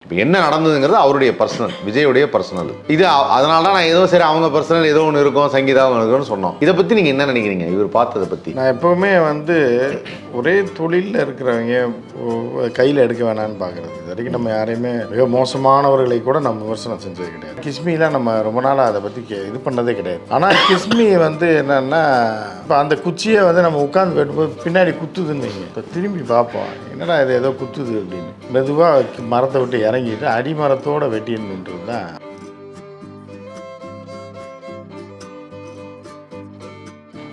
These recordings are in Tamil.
இப்போ என்ன நடந்ததுங்கிறது அவருடைய பர்சனல், விஜயுடைய பர்சனல். இது அதனால தான் நான் ஏதோ சரி அவங்க பர்சனல் ஏதோ ஒன்று இருக்கும், சங்கீதாவும் இருக்குன்னு சொன்னோம். இதை பற்றி நீங்கள் என்ன நினைக்கிறீங்க இவர் பார்த்ததை பற்றி? நான் எப்போவுமே ஒரே தொழிலில் இருக்கிறவங்க கையில் எடுக்க வேணான்னு பார்க்குறது. இது வரைக்கும் நம்ம யாரையுமே மிக மோசமானவர்களை கூட நம்ம விமர்சனம் செஞ்சது கிடையாது. கிஸ்மிலாம் நம்ம ரொம்ப நாளாக அதை பற்றி இது பண்ணதே கிடையாது. ஆனால் கிஸ்மி என்னன்னா, இப்போ அந்த குச்சியை நம்ம உட்காந்து வெட்டும்போது பின்னாடி குத்துதுன்னு வைங்க. இப்போ திரும்பி பார்ப்போம், என்னடா இது ஏதோ குத்துது அப்படின்னு. மெதுவாக மரத்தை விட்டு இறங்கிட்டு அடிமரத்தோடு வெட்டின்னுன்றது தான்.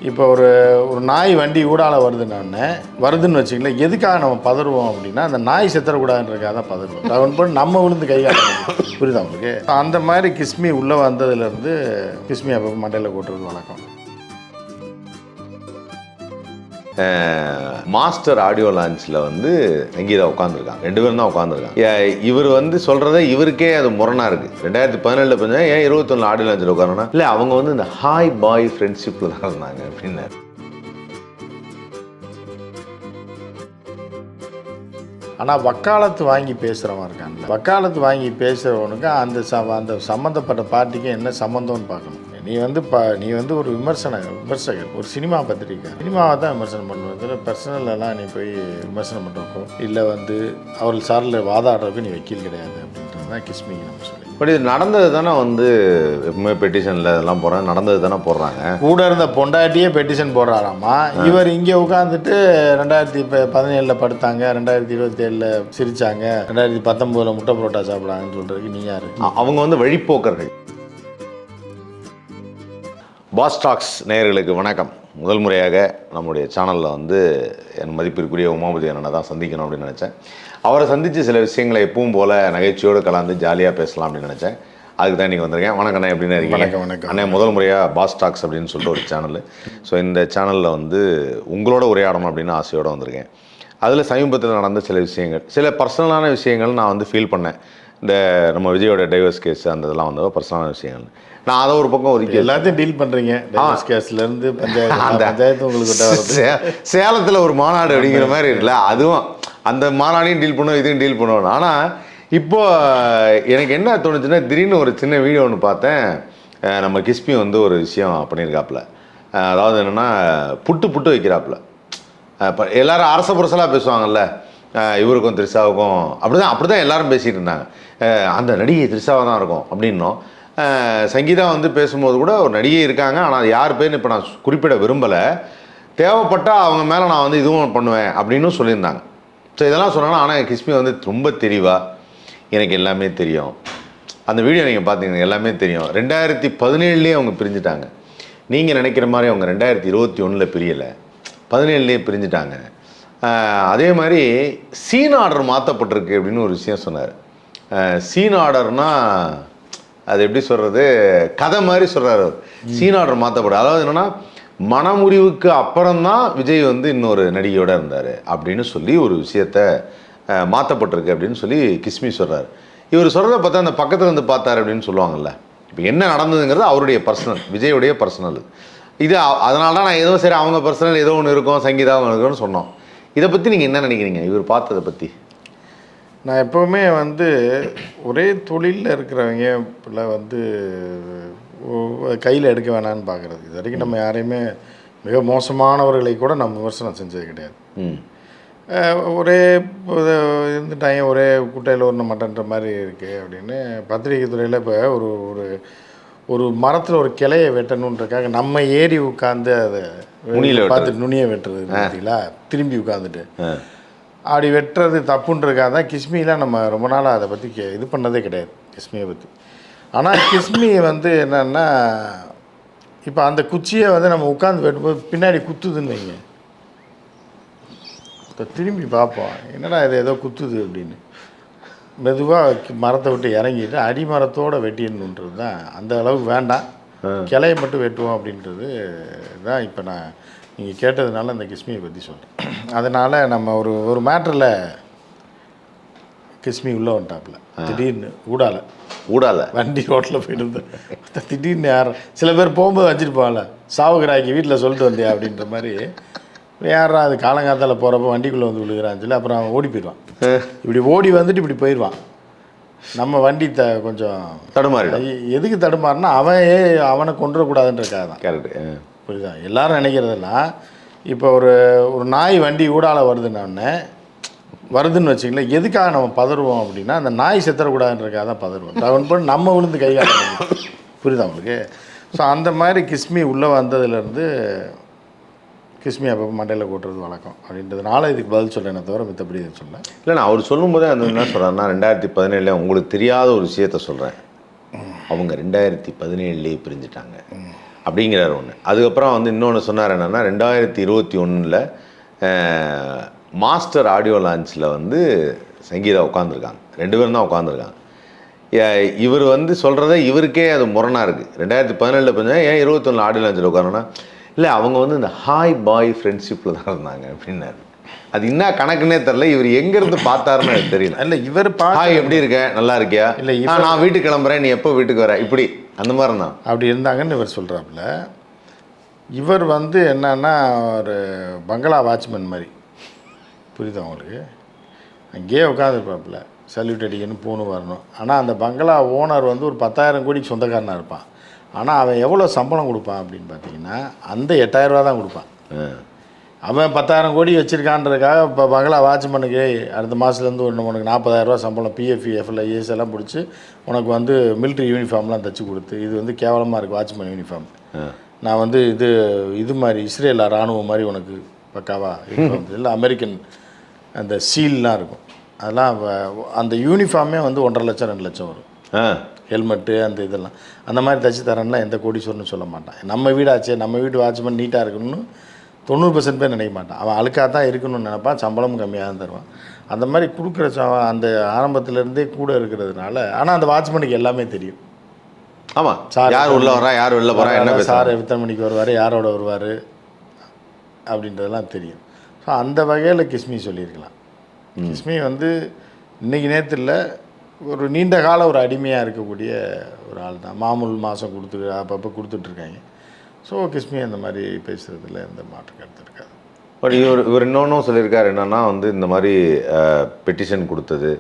இப்போ ஒரு நாய் வண்டி ஊடால வருதுன்னு வச்சுக்கல, எதுக்காக நம்ம பதறுவோம் அப்படின்னா, அந்த நாய் செத்துறக்கூடாதுன்றதுக்காக தான் பதறுவோம். அவன் போய் நம்ம விழுந்து கைகாட்டணும். புரியுதா உங்களுக்கு? அந்த மாதிரி கிஸ்மி உள்ளே வந்ததுலேருந்து கிஸ்மி அப்போ மண்டையில் போட்டுறது வழக்கம். மாஸ்டர் ஆடியோ லான்ச்சில் சங்கீதா உட்காந்துருக்காங்க, 2 பேரும் தான் உட்காந்துருக்காங்க. இவர் சொல்கிறத இவருக்கே அது முரணாக இருக்குது. 2017 கொஞ்சம் ஏன் 21 ஆடியோ லான்ச்சில் உட்காரணும்னா, இல்லை அவங்க இந்த ஹாய் பாய் ஃப்ரெண்ட்ஷிப்பில் தான் இருந்தாங்க அப்படின்னு. ஆனால் வக்காலத்து வாங்கி பேசுகிறவன் இருக்கான்ல, வக்காலத்து வாங்கி பேசுகிறவனுக்கு அந்த சம்மந்தப்பட்ட பார்ட்டிக்கு என்ன சம்மந்தம்னு பார்க்கணும். நீ ஒரு விமர்சகர், ஒரு சினிமா பத்திரிக்கை, சினிமாவை தான் விமர்சனம் பண்ணுவது. பர்சனலெல்லாம் நீ போய் விமர்சனம் பண்ணுறப்போ இல்லை அவர்கள் சாரில் வாதாடுறதுக்கு நீ வக்கீல் கிடையாது அப்படின்றது தான் கிஸ்மிக்கு நம்ம சொல்லி. பட் இது நடந்தது தானே எப்பவுமே பெட்டிஷனில் இதெல்லாம் போடுறாங்க, நடந்தது தானே போடுறாங்க. கூட இருந்த பொண்டாட்டியே பெட்டிஷன் போடுறாராமா. இவர் இங்கே உட்காந்துட்டு 2017 படுத்தாங்க, 2027 சிரிச்சாங்க, 2019 முட்டை புரோட்டா சாப்பிட்றாங்கன்னு சொல்கிறதுக்கு நீ யார்? அவங்க வழிப்போக்கர்கள். பாஸ் டாக்ஸ் நேயர்களுக்கு வணக்கம். முதல் முறையாக நம்முடைய சேனலில் என் மதிப்பிற்குரிய உமாபதி அண்ணனை தான் சந்திக்கணும் அப்படின்னு நினச்சேன். அவரை சந்தித்து சில விஷயங்களை எப்பவும் போல் நகைச்சுவையோடு கலந்து ஜாலியாக பேசலாம் அப்படின்னு நினச்சேன். அதுக்கு தான் இன்றைக்கி வந்திருக்கேன். வணக்கம் அண்ணா, எப்படின்னு இருக்கீங்க? வணக்கம் அண்ணே, முதல் முறையாக பாஸ் டாக்ஸ் அப்படின்னு சொல்லிட்டு ஒரு சேனல். ஸோ இந்த சேனலில் உங்களோட உரையாடணும் அப்படின்னு ஆசையோடு வந்திருக்கேன். அதில் சமீபத்தில் நடந்த சில விஷயங்கள், சில பர்சனலான விஷயங்கள் நான் ஃபீல் பண்ணேன். இந்த நம்ம விஜயோட டைவர்ஸ் கேஸ் அந்த இதெல்லாம் பர்சனலான விஷயங்கள். நான் அதை ஒரு பக்கம் ஒதுக்கி எல்லாத்தையும் டீல் பண்ணுறீங்க. டைவர்ஸ் கேஸ்லேருந்து பஞ்சாயத்து உங்களுக்கு சேலத்தில் ஒரு மாநாடு அப்படிங்கிற மாதிரி இருக்குல்ல, அதுவும் அந்த மாநாடையும் டீல் பண்ணுவோம், இதையும் டீல் பண்ணுவோம். ஆனால் இப்போ எனக்கு என்ன தோணுச்சுன்னா, திடீர்னு ஒரு சின்ன வீடியோ ஒன்று பார்த்தேன். நம்ம கிஸ்மி ஒரு விஷயம் பண்ணியிருக்காப்புல. அதாவது என்னென்னா, புட்டு வைக்கிறாப்புல. இப்போ எல்லோரும் அரச புரசலாக பேசுவாங்கல்ல, இவருக்கும் த்ரிஷாவுக்கும் அப்படி தான் எல்லோரும் பேசிகிட்டு இருந்தாங்க. அந்த நடிகை த்ரிஷாவாக தான் இருக்கும் அப்படின்னும். சங்கீதா பேசும்போது கூட ஒரு நடிகை இருக்காங்க, ஆனால் அது யார் பேர்னு இப்போ நான் குறிப்பிட விரும்பலை. தேவைப்பட்டால் அவங்க மேலே நான் இதுவும் பண்ணுவேன் அப்படின்னு சொல்லியிருந்தாங்க. ஸோ இதெல்லாம் சொன்னாங்கன்னா, ஆனால் கிஸ்மி ரொம்ப தெளிவாக எனக்கு எல்லாமே தெரியும். அந்த வீடியோ நீங்கள் பார்த்தீங்கன்னா எல்லாமே தெரியும். 2017 அவங்க பிரிஞ்சுட்டாங்க. நீங்கள் நினைக்கிற மாதிரி அவங்க 2021 பிரியலை, 17 பிரிஞ்சுட்டாங்க. அதே மாதிரி சீன் ஆர்டர் மாற்றப்பட்டிருக்கு அப்படின்னு ஒரு விஷயம் சொன்னார். சீன் ஆர்டர்னால் அது எப்படி சொல்கிறது, கதை மாதிரி சொல்கிறார். சீன் ஆர்டர் மாற்றப்படும். அதாவது என்னென்னா, மனமுறிவுக்கு அப்புறம்தான் விஜய் இன்னொரு நடிகையோடு இருந்தார் அப்படின்னு சொல்லி ஒரு விஷயத்த மாற்றப்பட்டிருக்கு அப்படின்னு சொல்லி கிஸ்மி சொல்கிறார். இவர் சொல்கிறத பார்த்தா அந்த பக்கத்தில் பார்த்தார் அப்படின்னு சொல்லுவாங்கள்ல. இப்போ என்ன நடந்ததுங்கிறது அவருடைய பர்சனல், விஜயுடைய பர்சனல். இது அதனால தான் நான் ஏதோ சரி அவங்க பர்சனல் ஏதோ ஒன்று இருக்கும், சங்கீதாவும் இருக்குன்னு சொன்னோம். இதை பற்றி நீங்கள் என்ன நினைக்கிறீங்க இவர் பார்த்ததை பற்றி? நான் எப்போவுமே ஒரே தொழிலில் இருக்கிறவங்க கையில் எடுக்க வேணான்னு பார்க்குறது. இது வரைக்கும் நம்ம யாரையுமே மிக மோசமானவர்களை கூட நம்ம விமர்சனம் செஞ்சது கிடையாது. ஒரே இருந்துட்டாங்க, ஒரே குட்டையில் ஒன்று மட்டன்ற மாதிரி இருக்குது அப்படின்னு. பத்திரிகை துறையில் இப்போ ஒரு மரத்தில் ஒரு கிளையை வெட்டணுன்றக்காக நம்ம ஏறி உட்காந்து அதை பார்த்துட்டு நுனியை வெட்டுறது பார்த்தீங்களா, திரும்பி உட்காந்துட்டு அப்படி வெட்டுறது தப்புன்றதுக்காக தான் கிஸ்மிலாம் நம்ம ரொம்ப நாளாக அதை பற்றி இது பண்ணதே கிடையாது, கிஸ்மியை பற்றி. ஆனால் கிஸ்மி என்னென்னா, இப்போ அந்த குச்சியை நம்ம உட்காந்து வெட்டும்போது பின்னாடி குத்துதுன்னு வைங்க. இப்போ திரும்பி பார்ப்போம், என்னடா இது ஏதோ குத்துது அப்படின்னு. மெதுவாக மரத்தை விட்டு இறங்கிட்டு அடிமரத்தோடு வெட்டிடணுன்றது தான். அந்த அளவுக்கு வேண்டாம், கிளையை மட்டும் வெட்டுவோம் அப்படின்றது தான் இப்போ நான் நீங்கள் கேட்டதுனால அந்த கிஸ்மியை பற்றி சொல்கிறேன். அதனால் நம்ம ஒரு மேட்டரில் கிஸ்மி உள்ளே வந்துட்டாப்புல. திடீர்னு ஊடால வண்டி ரோட்டில் போயிட்டு இருந்தேன். திடீர்னு சில பேர் போகும்போது வச்சுருப்பாங்கள்ல, சாவுகிறாக்கி வீட்டில் சொல்லிட்டு வந்தியா அப்படின்ற மாதிரி. யாரா அது காலங்காத்தால் போகிறப்ப வண்டிக்குள்ளே விழுகிறான்னு சொல்லி அப்புறம் அவன் ஓடி போயிடுவான். இப்படி ஓடி வந்துட்டு இப்படி போயிடுவான். நம்ம வண்டி கொஞ்சம் தடுமாறிடும். எதுக்கு தடுமாறினா அவனை கொண்டுடக்கூடாதுன்றக்காக தான். கரெக்டு. புரியுதா? எல்லாரும் நினைக்கிறதெல்லாம் இப்போ ஒரு நாய் வண்டி ஊடால வருதுன்னு வச்சுங்களேன், எதுக்காக நம்ம பதறுவோம் அப்படின்னா அந்த நாய் செத்துறக்கூடாதுன்றக்காக தான் பதறுவோம். டவுன் பண்ணி நம்ம விழுந்து கை காட்ட. புரியுதா உங்களுக்கு? ஸோ அந்த மாதிரி கிஸ்மி உள்ளே வந்ததுலேருந்து கிஸ்மி அப்பப்போ மண்டையில் கொட்டுறது வழக்கம் அப்படின்றதுனால இதுக்கு பதில் சொல்கிறேன் தவிர மித்தபடி இதை சொல்ல. இல்லைண்ணா, அவர் சொல்லும்போதே அந்த என்ன சொல்கிறாருன்னா 2017 உங்களுக்கு தெரியாத ஒரு விஷயத்த சொல்கிறேன், அவங்க 2017 பிரிஞ்சுட்டாங்க அப்படிங்கிறார் ஒன்று. அதுக்கப்புறம் வந்து இன்னொன்று சொன்னார் என்னென்னா 2021 மாஸ்டர் ஆடியோ லான்ச்சில் வந்து சங்கீதா உட்காந்துருக்காங்க, 2 பேரும் தான் உட்காந்துருக்காங்க. இவர் வந்து சொல்கிறத இவருக்கே அது முரணாக இருக்குது. 2017 கொஞ்சம் ஏன் 21 ஆடியோ லான்ச்சில் உட்காரன்னா, இல்லை அவங்க வந்து இந்த ஹாய் பாய் ஃப்ரெண்ட்ஷிப்பில் தான் இருந்தாங்க அப்படின்னாரு. அது என்ன கணக்குன்னே தெரில, இவர் எங்கேருந்து பார்த்தாருன்னு எனக்கு தெரியல. இல்லை இவர் ஹாய் எப்படி இருக்க, நல்லா இருக்கியா, இல்லை நான் வீட்டுக்கு கிளம்புறேன், நீ எப்போ வீட்டுக்கு வர, இப்படி அந்த மாதிரி தான் அப்படி இருந்தாங்கன்னு இவர் சொல்கிறாப்புல. இவர் வந்து என்னன்னா ஒரு பங்களா வாட்ச்மேன் மாதிரி, புரியுதா உங்களுக்கு? அங்கேயே உட்காந்துருப்பாப்புல, சல்யூட் அடிக்கணும், பூணு வரணும். ஆனால் அந்த பங்களா ஓனர் வந்து ஒரு 10,000 கோடிக்கு சொந்தக்காரனாக இருப்பான். ஆனால் அவன் எவ்வளோ சம்பளம் கொடுப்பான் அப்படின்னு பார்த்தீங்கன்னா அந்த 8,000 ரூபா தான் கொடுப்பான். அவன் 10,000 கோடி வச்சுருக்கான்றதுக்காக இப்போ பங்களா வாட்ச்மேனுக்கு அடுத்த மாதத்துலேருந்து உனக்கு 40,000 ரூபா சம்பளம், பிஎஃப் எஃப்எல் ஏஎஸ் எல்லாம் பிடிச்சி உனக்கு வந்து மிலிட்ரி யூனிஃபார்ம்லாம் தைச்சி கொடுத்து, இது வந்து கேவலமாக இருக்குது வாட்ச்மேன் யூனிஃபார்ம், நான் வந்து இது மாதிரி இஸ்ரேல் இராணுவம் மாதிரி உனக்கு பக்காவா இல்லை அமெரிக்கன் அந்த சீல்லாம் இருக்கும், அதெல்லாம் அந்த யூனிஃபார்மே வந்து 1.5 லட்சம் 2 லட்சம் வரும். ஹெல்மெட்டு அந்த இதெல்லாம் அந்த மாதிரி தைச்சி தரேன்லாம் எந்த கோடீஸ்வரன்னு சொல்ல மாட்டான். நம்ம வீடாச்சே, நம்ம வீட்டு வாட்ச்மேன் நீட்டாக இருக்கணும்னு 90% பேர் நினைக்க மாட்டான். அவன் அழுக்காக தான் இருக்கணும்னு நினைப்பான், சம்பளமும் கம்மியாக தான் தருவான். அந்த மாதிரி கொடுக்குற அந்த ஆரம்பத்துலேருந்தே கூட இருக்கிறதுனால. ஆனால் அந்த வாட்ச்மேனுக்கு எல்லாமே தெரியும். ஆமாம், சார் யார் உள்ளே வரா, யார் வெளில போகிறா, என்ன சார் எத்தனை மணிக்கு வருவார், யாரோட வருவார் அப்படின்றதெல்லாம் தெரியும். ஸோ அந்த வகையில் கிஸ்மி சொல்லியிருக்கலாம். கிஸ்மி வந்து இன்றைக்கி நேரத்தில் ஒரு நீண்ட கால ஒரு அடிமையாக இருக்கக்கூடிய ஒரு ஆள் தான். மாமூல் மாதம் அப்பப்போ கொடுத்துட்ருக்காங்க. ஸோ கிஸ்மி அந்த மாதிரி பேசுகிறதுல எந்த மாற்று கருத்து இருக்காது. பட் இவர் இன்னொன்றும் சொல்லியிருக்காரு என்னென்னா வந்து இந்த மாதிரி பெட்டிஷன் கொடுத்தது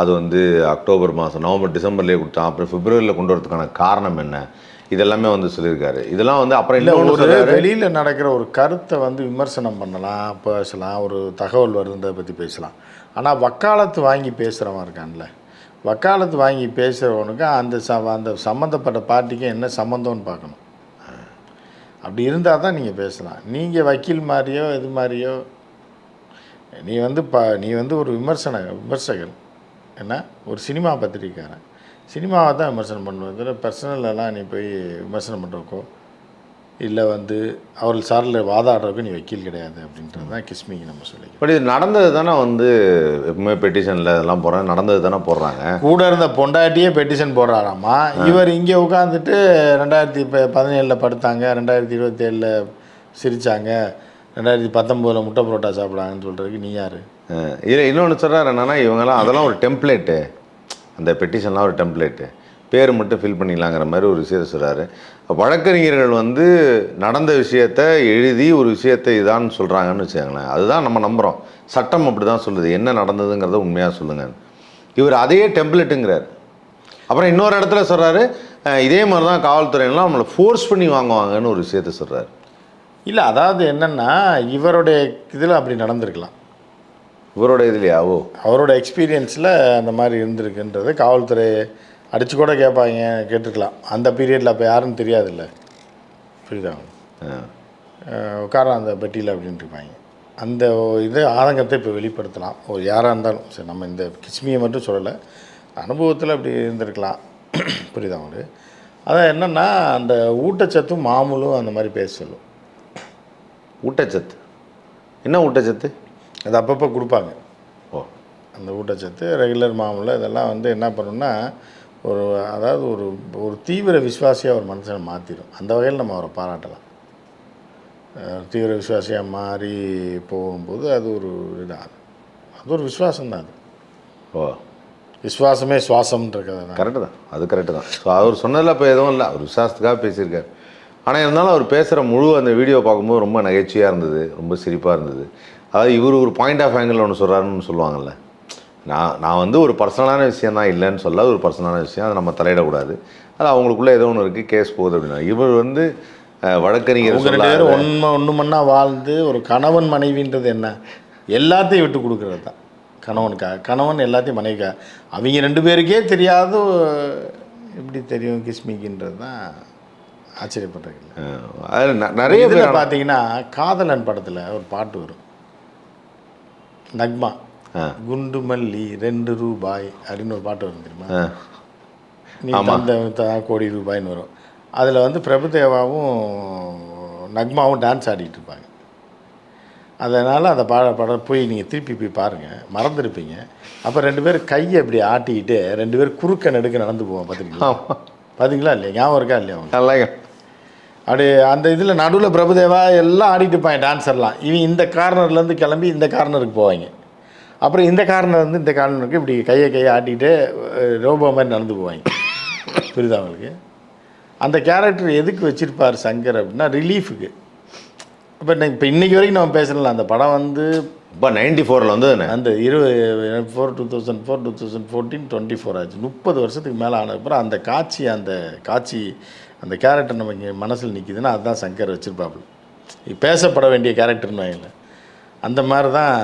அது வந்து அக்டோபர் மாதம், நவம்பர், டிசம்பர்லேயே கொடுத்தான், அப்புறம் பிப்ரவரியில் கொண்டு வரதுக்கான காரணம் என்ன, இதெல்லாமே வந்து சொல்லியிருக்காரு. இதெல்லாம் வந்து அப்புறம் இல்லை வெளியில் நடக்கிற ஒரு கருத்தை வந்து விமர்சனம் பண்ணலாம், பேசலாம், ஒரு தகவல் வருதுன்றதை பற்றி பேசலாம். ஆனால் வக்காலத்து வாங்கி பேசுகிறவன் இருக்கான்ல, வக்காலத்து வாங்கி பேசுகிறவனுக்கு அந்த சம்மந்தப்பட்ட பார்ட்டிக்கு என்ன சம்மந்தம்னு பார்க்கணும். அப்படி இருந்தால் தான் நீங்கள் பேசலாம். நீங்கள் வக்கீல் மாதிரியோ இது மாதிரியோ நீ வந்து ஒரு விமர்சகர் என்ன, ஒரு சினிமா பத்திரிக்கைக்காரன், சினிமாவை தான் விமர்சனம் பண்ணுவது, பர்சனலெல்லாம் நீ போய் விமர்சனம் பண்ணுறக்கோ இல்லை வந்து அவர்கள் சாரில் வாதாடுறதுக்கு நீ வக்கீல் கிடையாது அப்படின்றது தான் கிஸ்மிக்கு நம்ம சொல்லிக்கிறோம். பட் இது நடந்தது தானே வந்து எப்பவுமே பெட்டிஷனில் இதெல்லாம் போடுறாங்க, நடந்தது தானே போடுறாங்க. கூட இருந்த பொண்டாட்டியே பெட்டிஷன் போடுறாராமா. இவர் இங்கே உட்காந்துட்டு 2017 படுத்தாங்க, 2027 சிரித்தாங்க, 2019 முட்டை புரோட்டா சாப்பிட்றாங்கன்னு சொல்கிறதுக்கு நீ யார்? இல்லை இன்னொன்று சொல்கிறார் என்னென்னா, இவங்கெல்லாம் அதெல்லாம் ஒரு டெம்ப்ளேட்டு, அந்த பெட்டிஷன்லாம் ஒரு டெம்ப்ளேட்டு, பேர் மட்டும் ஃபில் பண்ணிக்கலாங்கிற மாதிரி ஒரு விஷயத்தை சொல்கிறாரு. வழக்கறிஞர்கள் வந்து நடந்த விஷயத்தை எழுதி ஒரு விஷயத்தை இதான்னு சொல்கிறாங்கன்னு வச்சுக்கோங்களேன், அதுதான் நம்ம நம்புகிறோம். சட்டம் அப்படி தான் சொல்லுது, என்ன நடந்ததுங்கிறத உண்மையாக சொல்லுங்கள். இவர் அதையே டெம்ப்ளேட்டுங்கிறார். அப்புறம் இன்னொரு இடத்துல சொல்கிறாரு, இதே மாதிரி தான் காவல்துறையெல்லாம் நம்மளை ஃபோர்ஸ் பண்ணி வாங்குவாங்கன்னு ஒரு விஷயத்தை சொல்கிறார். இல்லை அதாவது என்னென்னா இவருடைய இதில் அப்படி நடந்திருக்கலாம், இவரோட இதுலையா? ஓ, அவரோட எக்ஸ்பீரியன்ஸில் அந்த மாதிரி இருந்திருக்குன்றது காவல்துறை அடித்து கூட கேட்டிருக்கலாம் அந்த பீரியடில். அப்போ யாருன்னு தெரியாதுல்ல, புரியுதா? உட்காரம் அந்த பெட்டியில் அப்படின்ட்டு இருப்பாங்க. அந்த இது ஆதங்கத்தை இப்போ வெளிப்படுத்தலாம் ஒரு யாராக இருந்தாலும் சரி. நம்ம இந்த கிஸ்மியை மட்டும் சொல்லலை, அனுபவத்தில் அப்படி இருந்திருக்கலாம், புரியுதா அவங்களுக்கு? அதான் என்னென்னா அந்த ஊட்டச்சத்தும் மாமூலும் அந்த மாதிரி பேச சொல்லும். ஊட்டச்சத்து என்ன ஊட்டச்சத்து? அது அப்பப்போ கொடுப்பாங்க. ஓ, அந்த ஊட்டச்சத்து ரெகுலர் மாமூலில் இதெல்லாம் வந்து என்ன பண்ணணும்னா அதாவது ஒரு தீவிர விசுவாசியாக ஒரு மனுஷனை மாற்றிடும். அந்த வகையில் நம்ம அவரை பாராட்டலாம். தீவிர விசுவாசியாக மாறி போகும்போது அது ஒரு இதாக, அது ஒரு விசுவாசம்தான். அது ஓ, விசுவாசமே சுவாசம்ன்ற கதை தான். கரெக்டு தான், அது கரெக்டு தான். ஸோ அவர் சொன்னதில் இப்போ எதுவும் இல்லை, அவர் விசுவாசத்துக்காக பேசியிருக்கார். ஆனால் இருந்தாலும் அவர் பேசுகிற முழு அந்த வீடியோ பார்க்கும்போது ரொம்ப நகைச்சுவையாக இருந்தது, ரொம்ப சிரிப்பாக இருந்தது. அதாவது இவர் ஒரு பாயிண்ட் ஆஃப் ஆங்கிள் ஒன்று சொல்கிறாருன்னு சொல்லுவாங்கள்ல, நான் வந்து ஒரு பர்சனலான விஷயம் தான் இல்லைன்னு சொல்ல, ஒரு பர்சனலான விஷயம், அதை நம்ம தலையிடக்கூடாது. அது அவங்களுக்குள்ளே ஏதோ ஒன்று இருக்குது, கேஸ் போகுது அப்படின்னா. இவர் வந்து வழக்கறிஞர் அவங்க 2 பேரும் ஒன்று மண்ணா வாழ்ந்து ஒரு கணவன் மனைவின்றது என்ன, எல்லாத்தையும் விட்டு கொடுக்குறது தான் கணவனுக்காக. கணவன் எல்லாத்தையும் மனைவிக்காக. அவங்க 2 பேருக்கே தெரியாத எப்படி தெரியும் கிஸ்மிக்குன்றது தான் ஆச்சரியப்படுறீங்க. அது நிறைய பேர் பார்த்தீங்கன்னா காதலன் படத்தில் ஒரு பாட்டு வரும், நக்மா குண்டு மல்லி 2 ரூபாய் அப்படின்னு ஒரு பாட்டு வரும் தெரியுமா? நீ தந்த கோடி ரூபாய்ன்னு வரும். அதில் வந்து பிரபுதேவாவும் நக்மாவும் டான்ஸ் ஆடிட்டு இருப்பாங்க. அதனால் அந்த படம் போய் நீங்கள் திருப்பி போய் பாருங்கள், மறந்துருப்பீங்க. அப்போ 2 பேர் கையை இப்படி ஆட்டிக்கிட்டு 2 பேர் குறுக்க நடுக்க நடந்து போவோம். பார்த்தீங்களா இல்லையா? ஞாபகம் இருக்கா இல்லையா அவங்க? அப்படி அந்த இதில் நடுவில் பிரபுதேவா எல்லாம் ஆடிட்டு இருப்பாங்க, டான்ஸர்லாம். இவன் இந்த கார்னர்லேருந்து கிளம்பி இந்த கார்னருக்கு போவாங்க. அப்புறம் இந்த கார்னர்லேருந்து இந்த கார்னருக்கு இப்படி கையை ஆட்டிகிட்டு ரோபோ மாதிரி நடந்து போவாங்க. புரியுதா அவங்களுக்கு? அந்த கேரக்டர் எதுக்கு வச்சுருப்பார் சங்கர் அப்படின்னா ரிலீஃபுக்கு. இப்போ இன்றைக்கி வரைக்கும் நம்ம பேசலாம். அந்த படம் வந்து இப்போ 94 வந்து அந்த 2004 2014 24 ஆச்சு. 30 வருஷத்துக்கு மேலே ஆனதுக்கப்புறம் அந்த காட்சி அந்த கேரக்டர் நம்ம இங்கே மனசில் நிற்கிதுன்னா அதுதான் சங்கர் வச்சுருப்பாப்புல. பேசப்பட வேண்டிய கேரக்டர்னு வைங்களேன். அந்த மாதிரி தான்